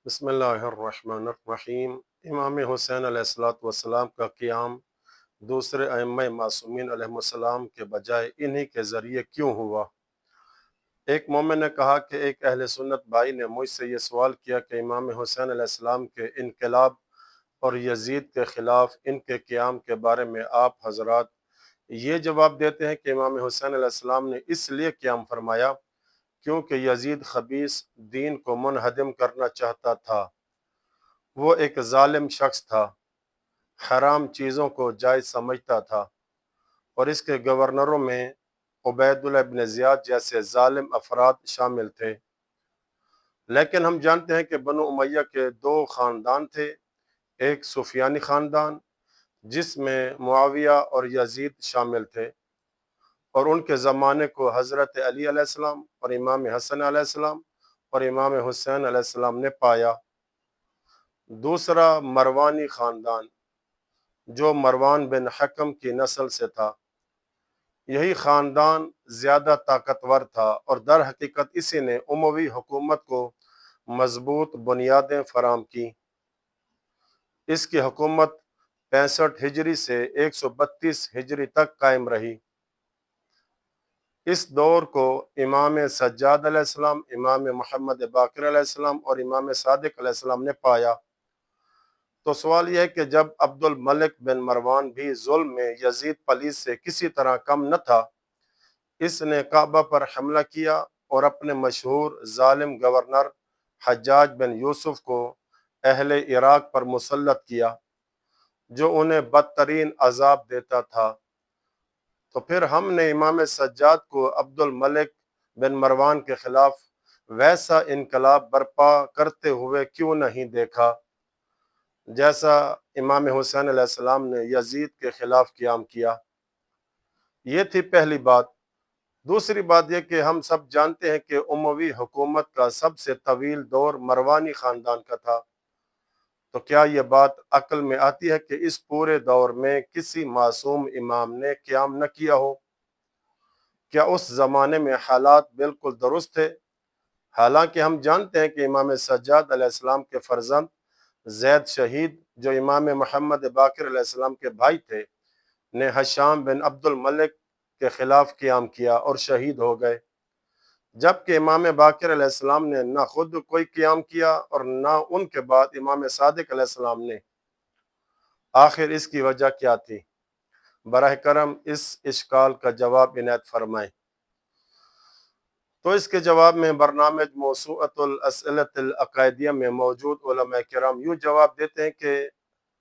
بسم اللہ الرحمن الرحیم۔ امام حسین علیہ السلام کا قیام دوسرے ائمہ معصومین علیہ السلام کے بجائے انہی کے ذریعے کیوں ہوا؟ ایک مومن نے کہا کہ ایک اہل سنت بھائی نے مجھ سے یہ سوال کیا کہ امام حسین علیہ السلام کے انقلاب اور یزید کے خلاف ان کے قیام کے بارے میں آپ حضرات یہ جواب دیتے ہیں کہ امام حسین علیہ السلام نے اس لیے قیام فرمایا کیونکہ یزید خبیث دین کو منہدم کرنا چاہتا تھا۔ وہ ایک ظالم شخص تھا، حرام چیزوں کو جائز سمجھتا تھا، اور اس کے گورنروں میں عبید اللہ بن زیاد جیسے ظالم افراد شامل تھے۔ لیکن ہم جانتے ہیں کہ بنو امیہ کے دو خاندان تھے، ایک سفیانی خاندان جس میں معاویہ اور یزید شامل تھے اور ان کے زمانے کو حضرت علی علیہ السلام اور امام حسن علیہ السلام اور امام حسین علیہ السلام نے پایا۔ دوسرا مروانی خاندان جو مروان بن حکم کی نسل سے تھا۔ یہی خاندان زیادہ طاقتور تھا اور در حقیقت اسی نے اموی حکومت کو مضبوط بنیادیں فراہم کی۔ اس کی حکومت 65 ہجری سے 132 ہجری تک قائم رہی۔ اس دور کو امام سجاد علیہ السلام، امام محمد باقر علیہ السلام اور امام صادق علیہ السلام نے پایا۔ تو سوال یہ ہے کہ جب عبد الملک بن مروان بھی ظلم میں یزید پلیس سے کسی طرح کم نہ تھا، اس نے کعبہ پر حملہ کیا اور اپنے مشہور ظالم گورنر حجاج بن یوسف کو اہل عراق پر مسلط کیا، جو انہیں بدترین عذاب دیتا تھا۔ تو پھر ہم نے امام سجاد کو عبد الملک بن مروان کے خلاف ویسا انقلاب برپا کرتے ہوئے کیوں نہیں دیکھا جیسا امام حسین علیہ السلام نے یزید کے خلاف قیام کیا؟ یہ تھی پہلی بات۔ دوسری بات یہ کہ ہم سب جانتے ہیں کہ اموی حکومت کا سب سے طویل دور مروانی خاندان کا تھا۔ تو کیا یہ بات عقل میں آتی ہے کہ اس پورے دور میں کسی معصوم امام نے قیام نہ کیا ہو؟ کیا اس زمانے میں حالات بالکل درست تھے؟ حالانکہ ہم جانتے ہیں کہ امام سجاد علیہ السلام کے فرزند زید شہید، جو امام محمد باقر علیہ السلام کے بھائی تھے، نے ہشام بن عبد الملک کے خلاف قیام کیا اور شہید ہو گئے، جبکہ امام باقر علیہ السلام نے نہ خود کوئی قیام کیا اور نہ ان کے بعد امام صادق علیہ السلام نے۔ آخر اس کی وجہ کیا تھی؟ براہ کرم اس اشکال کا جواب عنایت فرمائیں۔ تو اس کے جواب میں برنامج موسوعۃ الاسئلۃ العقائدیہ میں موجود علماء کرام یوں جواب دیتے ہیں کہ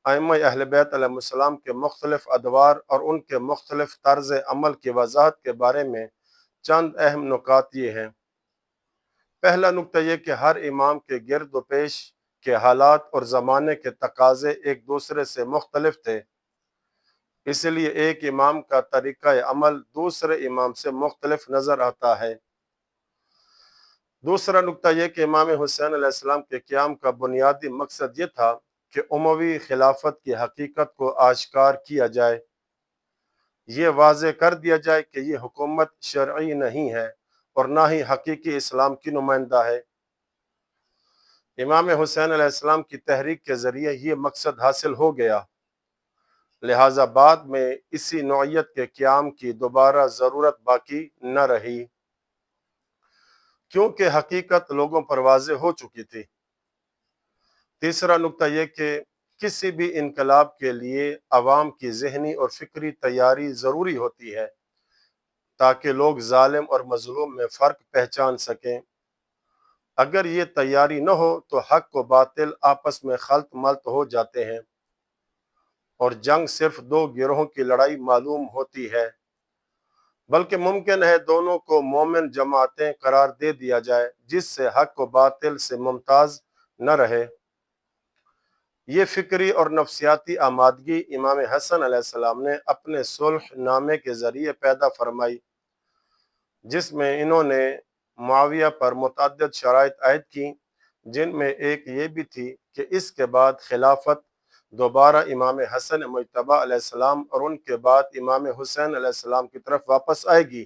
ائمہ اہل بیت علیہ السلام کے مختلف ادوار اور ان کے مختلف طرز عمل کی وضاحت کے بارے میں چند اہم نکات یہ ہیں۔ پہلا نکتہ یہ کہ ہر امام کے گرد و پیش کے حالات اور زمانے کے تقاضے ایک دوسرے سے مختلف تھے، اس لیے ایک امام کا طریقہ عمل دوسرے امام سے مختلف نظر آتا ہے۔ دوسرا نکتہ یہ کہ امام حسین علیہ السلام کے قیام کا بنیادی مقصد یہ تھا کہ اموی خلافت کی حقیقت کو آشکار کیا جائے، یہ واضح کر دیا جائے کہ یہ حکومت شرعی نہیں ہے اور نہ ہی حقیقی اسلام کی نمائندہ ہے۔ امام حسین علیہ السلام کی تحریک کے ذریعے یہ مقصد حاصل ہو گیا، لہٰذا بعد میں اسی نوعیت کے قیام کی دوبارہ ضرورت باقی نہ رہی، کیونکہ حقیقت لوگوں پر واضح ہو چکی تھی۔ تیسرا نکتہ یہ کہ کسی بھی انقلاب کے لیے عوام کی ذہنی اور فکری تیاری ضروری ہوتی ہے تاکہ لوگ ظالم اور مظلوم میں فرق پہچان سکیں۔ اگر یہ تیاری نہ ہو تو حق و باطل آپس میں خلط ملط ہو جاتے ہیں اور جنگ صرف دو گروہوں کی لڑائی معلوم ہوتی ہے، بلکہ ممکن ہے دونوں کو مومن جماعتیں قرار دے دیا جائے جس سے حق و باطل سے ممتاز نہ رہے۔ یہ فکری اور نفسیاتی آمادگی امام حسن علیہ السلام نے اپنے صلح نامے کے ذریعے پیدا فرمائی، جس میں انہوں نے معاویہ پر متعدد شرائط عائد کی، جن میں ایک یہ بھی تھی کہ اس کے بعد خلافت دوبارہ امام حسن مجتبی علیہ السلام اور ان کے بعد امام حسین علیہ السلام کی طرف واپس آئے گی۔